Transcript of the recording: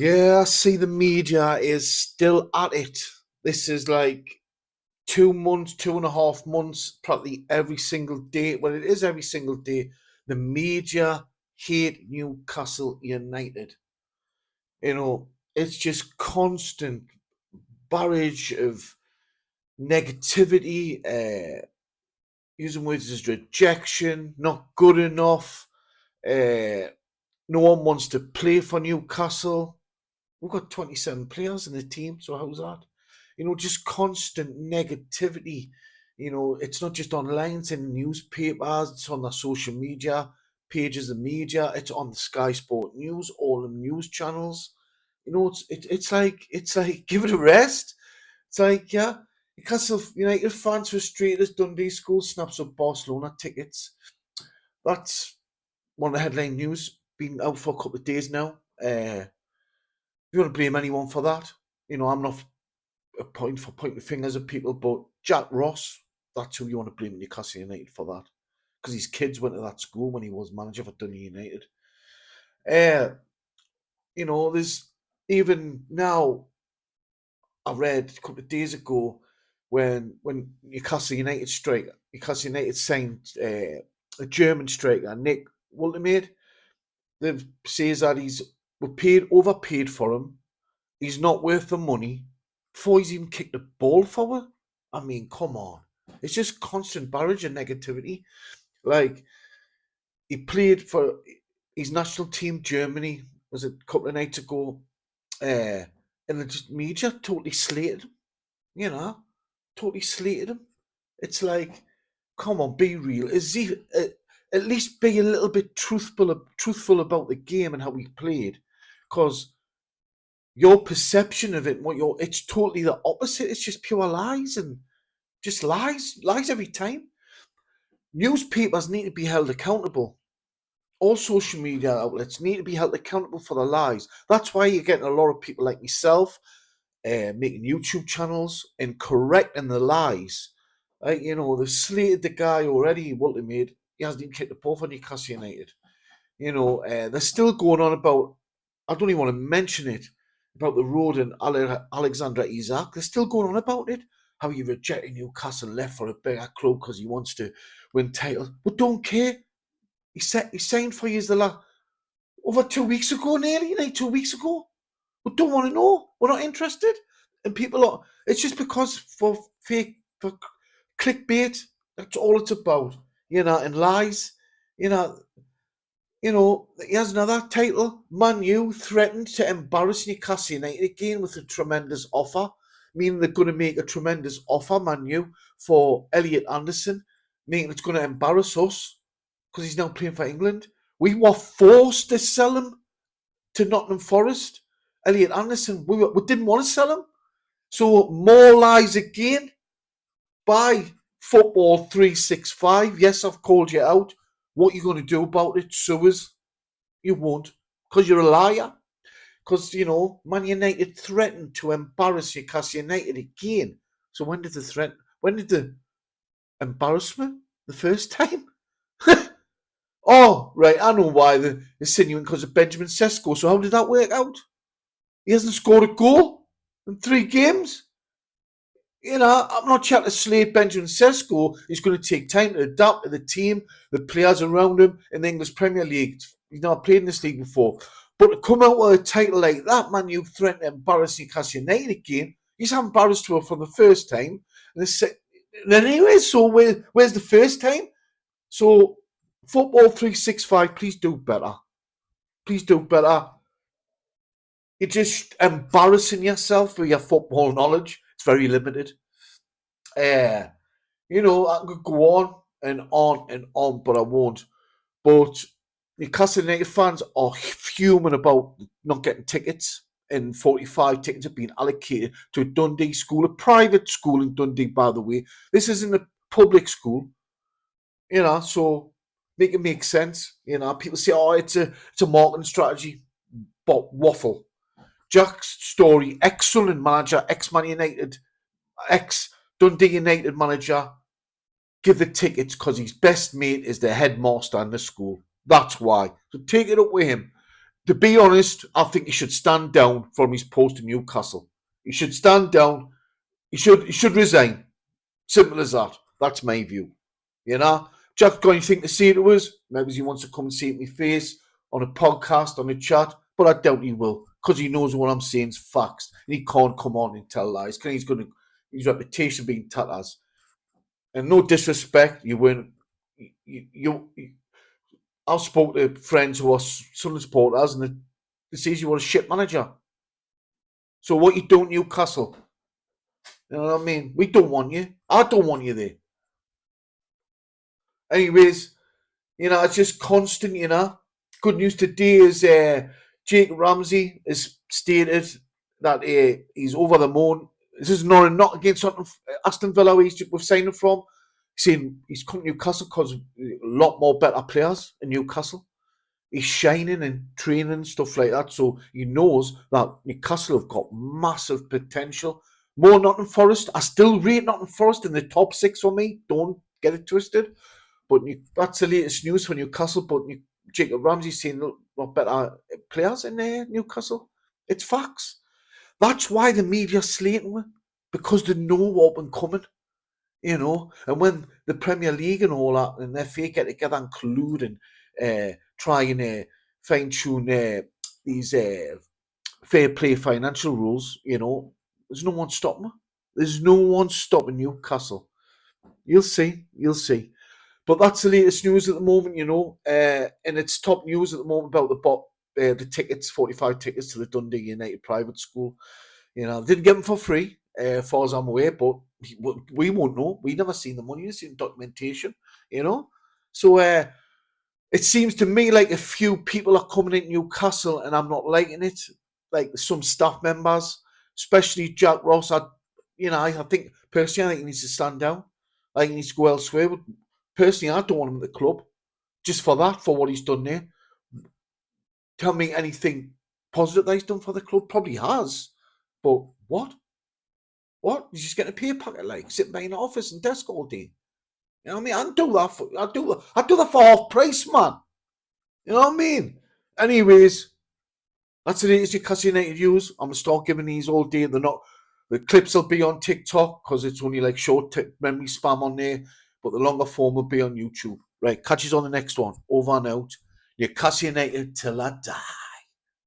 Yeah, I see the media is still at it. This is like 2 months, 2.5 months, probably every single day. Well, it is every single day. The media hate Newcastle United. It's just constant barrage of negativity, using words as rejection, not good enough. Uh, no one wants to play for Newcastle. We've got 27 players in the team, so how's that? Just constant negativity. It's not just online, it's in newspapers, it's on the social media pages of media, it's on the Sky Sport News, all the news channels. It's like give it a rest. It's like, yeah, Newcastle United fans frustrated as Dundee school snaps up Barcelona tickets. That's one of the headline news, been out for a couple of days now. If you want to blame anyone for that, I'm not pointing fingers at people, but Jack Ross, that's who you want to blame Newcastle United for that. Because his kids went to that school when he was manager for Dundee United. There's even now, I read a couple of days ago when Newcastle United signed a German striker, Nick Woltemade. They says that overpaid for him. He's not worth the money before he's even kicked the ball forward. I mean, come on. It's just constant barrage and negativity. Like, he played for his national team, Germany, was it a couple of nights ago? And the media totally slated him, totally slated him. It's like, come on, be real. At least be a little bit truthful about the game and how he played. Because your perception of it, it's totally the opposite. It's just pure lies and just lies every time. Newspapers need to be held accountable. All social media outlets need to be held accountable for the lies. That's why you're getting a lot of people like myself making YouTube channels and correcting the lies. They've slated the guy already, Walter made. He hasn't even kicked the ball for Newcastle United. They're still going on about, I don't even want to mention it, about the road and Alexander Isak. They're still going on about it. How he rejected Newcastle and left for a bigger club because he wants to win titles. But don't care. He signed for years over 2 weeks ago, nearly, 2 weeks ago. We don't want to know. We're not interested. And people are, it's just because for clickbait, that's all it's about, and lies. You know, he has another title. Man U threatened to embarrass Newcastle United again with a tremendous offer, meaning they're going to make a tremendous offer, Man U, for Elliot Anderson, meaning it's going to embarrass us because he's now playing for England. We were forced to sell him to Nottingham Forest. Elliot Anderson, we didn't want to sell him. So more lies again by Football 365. Yes, I've called you out. What are you going to do about it, Suez? You won't, because you're a liar. Because, Man United threatened to embarrass Newcastle United again. So when did the embarrassment? The first time? Oh, right, I know why they're insinuating because of Benjamin Sesko. So how did that work out? He hasn't scored a goal in 3 games. I'm not trying to slate Benjamin Sesko. He's going to take time to adapt to the team, the players around him in the English Premier League. He's not played in this league before. But to come out with a title like that, man, you threaten to embarrass Newcastle United again. He's embarrassed to her for the first time. Anyway, so where's the first time? So, Football 365, please do better. Please do better. You're just embarrassing yourself with your football knowledge. It's very limited. I could go on and on and on, but I won't. But Newcastle United fans are fuming about not getting tickets, and 45 tickets have been allocated to a Dundee school, a private school in Dundee, by the way. This isn't a public school, so make it make sense. People say, oh, it's a marketing strategy, but waffle. Jack Story, ex-Sunderland manager, ex-Man United, ex-Dundee United manager, give the tickets because his best mate is the headmaster in the school. That's why. So take it up with him. To be honest, I think he should stand down from his post in Newcastle. He should stand down. He should resign. Simple as that. That's my view. You know, Jack's got anything to say to us. Maybe he wants to come and see it in my face on a podcast, on a chat, but I doubt he will because he knows what I'm saying is facts. And he can't come on and tell lies because his reputation being tatters. And no disrespect, you weren't. I've spoken to friends who are Sunderland supporters, and they say you were a shit manager. So what you doing, Newcastle? You know what I mean? We don't want you. I don't want you there. Anyways, it's just constant, Good news today is Jake Ramsey has stated that he's over the moon. This is not against Aston Villa we've signed him from. Saying he's come to Newcastle because a lot more better players in Newcastle. He's shining and training and stuff like that. So he knows that Newcastle have got massive potential. More Nottingham Forest. I still rate Nottingham Forest in the top 6 for me. Don't get it twisted. But that's the latest news for Newcastle. But Jacob Ramsey's saying a lot better players in Newcastle. It's facts. That's why the media slating me. Because they know what been coming. And when the Premier League and all that and the FA get together and collude and try and fine-tune these fair play financial rules, there's no one stopping them. There's no one stopping Newcastle. You'll see. But that's the latest news at the moment, and it's top news at the moment about the tickets, 45 tickets to the Dundee United private school. Didn't get them for free, as far as I'm aware, but we won't know. We never seen the money, we've seen documentation, So it seems to me like a few people are coming into Newcastle and I'm not liking it. Like some staff members, especially Jack Ross. I think personally, he needs to stand down. I think he needs to go elsewhere. But personally, I don't want him at the club. Just for that, for what he's done there. Tell me anything positive that he's done for the club. Probably has. But what? What? He's just getting a pay packet, like sitting by in the office and desk all day. You know what I mean? I do that for half price, man. You know what I mean? Anyways, that's the latest Newcastle United news. I'm gonna start giving these all day. The clips will be on TikTok because it's only like short memory spam on there, but the longer form will be on YouTube. Right, catch you on the next one. Over and out. Newcastle United till I die.